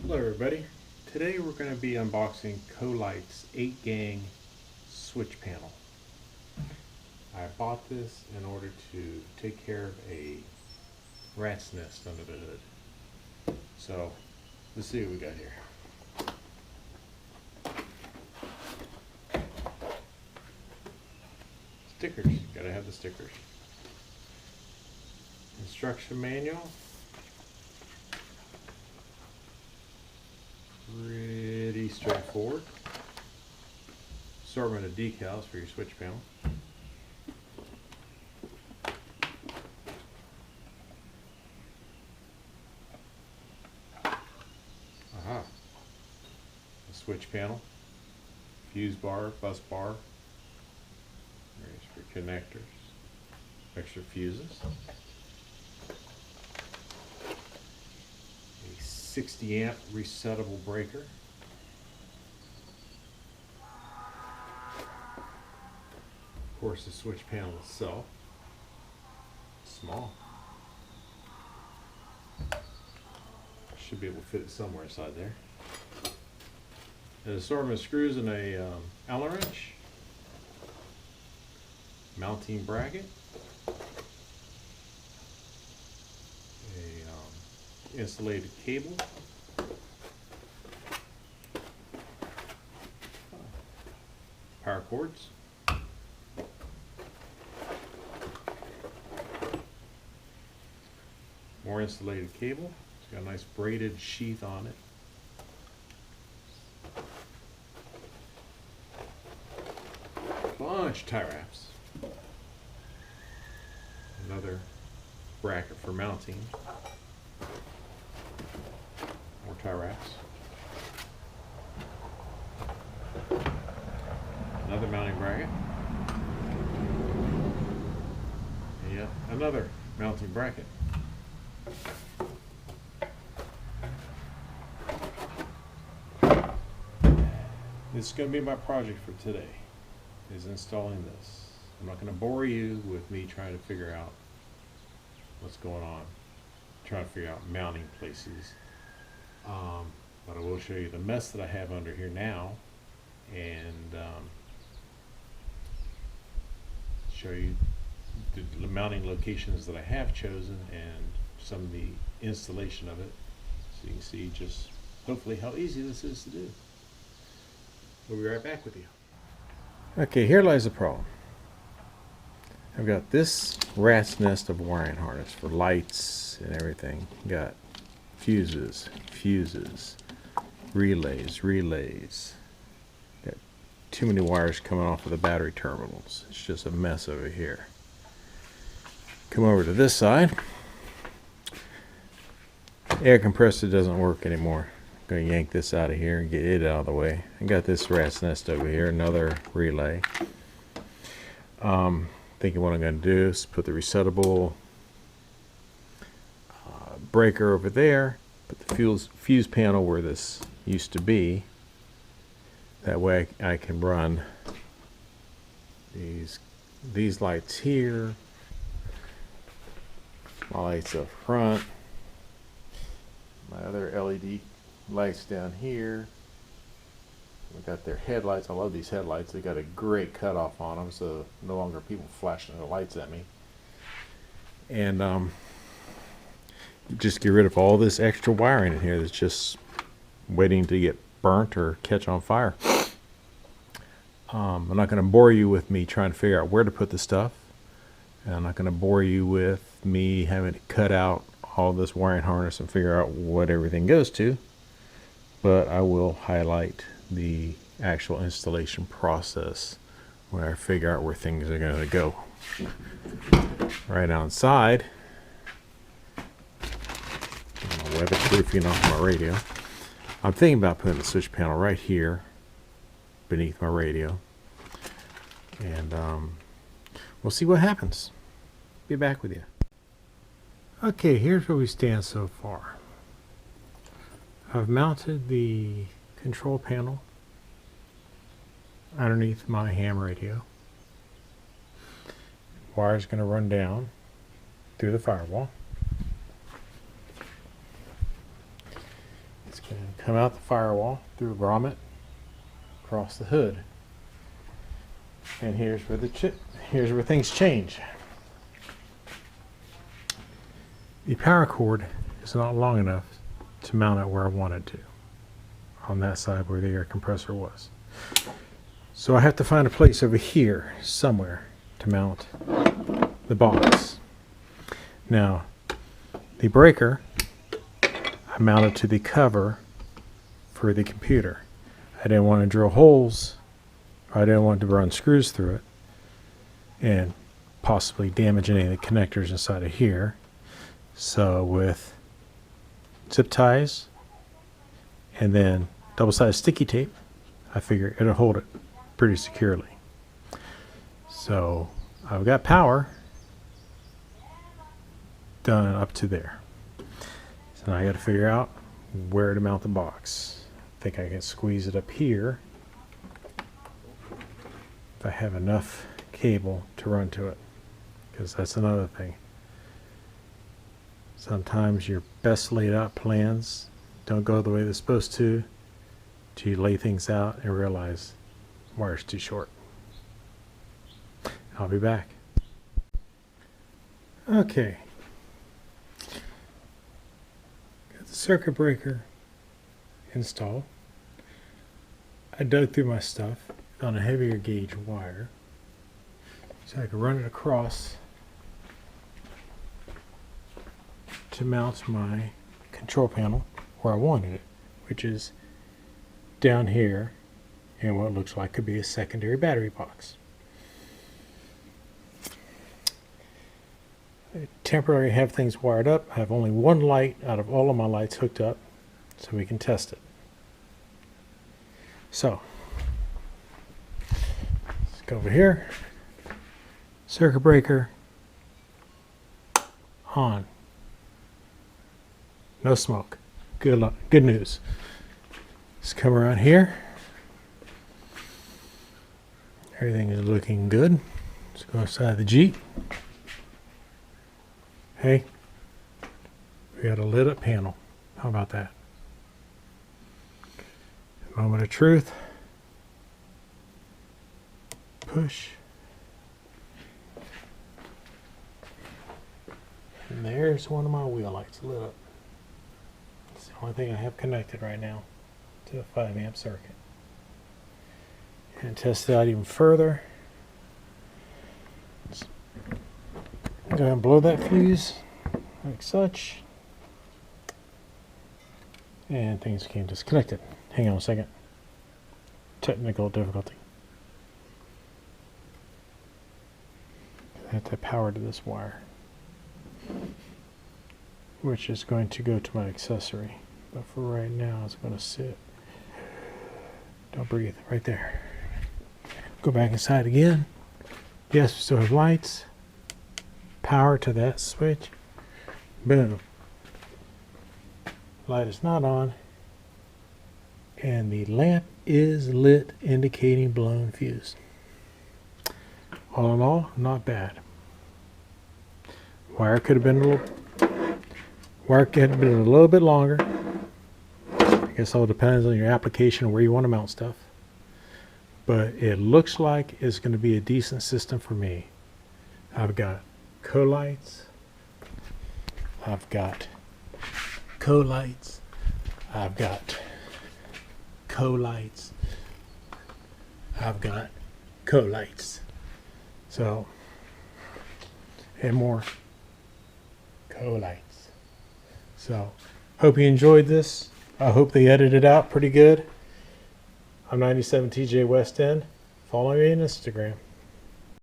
Hello everybody. Today we're going to be unboxing CoLights 8-gang switch panel. I bought this in order to take care of a rat's nest under the hood. So let's see what we got here. Stickers, gotta have the stickers. Instruction manual. Pretty straightforward. Assortment of decals for your switch panel. Aha. A switch panel. Fuse bar, bus bar. There's for connectors. Extra fuses. A 60 amp resettable breaker. Of course, the switch panel itself. Small. Should be able to fit it somewhere inside there. An assortment of screws and a Allen wrench. Mounting bracket. A insulated cable. Power cords. More insulated cable. It's got a nice braided sheath on it. Bunch of tie wraps. Another bracket for mounting. More tie wraps. Another mounting bracket. And yet another mounting bracket. This is going to be my project for today, is installing this. I'm not going to bore you with me trying to figure out what's going on, trying to figure out mounting places. But I will show you the mess that I have under here now, and show you the mounting locations that I have chosen and some of the installation of it, so you can see just hopefully how easy this is to do. We'll be right back with you. Okay, here lies the problem. I've got this rat's nest of wiring harness for lights and everything. Got fuses, relays. Got too many wires coming off of the battery terminals. It's just a mess over here. Come over to this side. Air compressor doesn't work anymore. I'm going to yank this out of here and get it out of the way. I got this rat's nest over here, another relay. Thinking what I'm going to do is put the resettable breaker over there, put the fuse panel where this used to be. That way I can run these lights here, my lights up front, my other LED lights down here. We got their headlights. I love these headlights. They got a great cutoff on them, so no longer people flashing their lights at me. And just get rid of all this extra wiring in here that's just waiting to get burnt or catch on fire. I'm not going to bore you with me trying to figure out where to put the stuff. And I'm not going to bore you with me having to cut out all this wiring harness and figure out what everything goes to. But I will highlight the actual installation process where I figure out where things are going to go. Right outside, weatherproofing off my radio. I'm thinking about putting the switch panel right here beneath my radio, and we'll see what happens. Be back with you. Okay, here's where we stand so far. I've mounted the control panel underneath my ham radio. Wire's going to run down through the firewall. It's going to come out the firewall through a grommet across the hood. And here's where things change. The power cord is not long enough to mount it where I want it to, on that side where the air compressor was. So I have to find a place over here somewhere to mount the box. Now, the breaker I mounted to the cover for the computer. I didn't want to drill holes, or I didn't want to run screws through it and possibly damage any of the connectors inside of here. So with zip ties and then double-sided sticky tape, I figure it'll hold it pretty securely. So I've got power done up to there. So now I got to figure out where to mount the box. I think I can squeeze it up here if I have enough cable to run to it, because that's another thing. Sometimes your best laid out plans don't go the way they're supposed to till you lay things out and realize the wire's too short. I'll be back. Okay. Got the circuit breaker installed. I dug through my stuff on a heavier gauge wire so I could run it across to mount my control panel where I wanted it, which is down here in what looks like could be a secondary battery box. I temporarily have things wired up. I have only one light out of all of my lights hooked up so we can test it. So let's go over here. Circuit breaker on. No smoke. Good luck. Good news. Let's come around here. Everything is looking good. Let's go inside the Jeep. Hey, we got a lit up panel. How about that? Moment of truth. Push. And there's one of my wheel lights lit up. It's the only thing I have connected right now to a 5 amp circuit. And test it out even further. Let's go ahead and blow that fuse like such. And things became disconnected. Hang on a second. Technical difficulty. I have to power to this wire, which is going to go to my accessory. But for right now, it's going to sit. Don't breathe. Right there. Go back inside again. Yes, we still have lights. Power to that switch. Boom. Light is not on. And the lamp is lit, indicating blown fuse. All in all, not bad. Wire could have been a little bit longer. I guess all depends on your application and where you want to mount stuff. But it looks like it's going to be a decent system for me. I've got CoLights. I've got CoLights. I've got CoLights. I've got CoLights. So, and more CoLights. So, hope you enjoyed this. I hope they edited it out pretty good. I'm 97 TJ West End. Follow me on Instagram.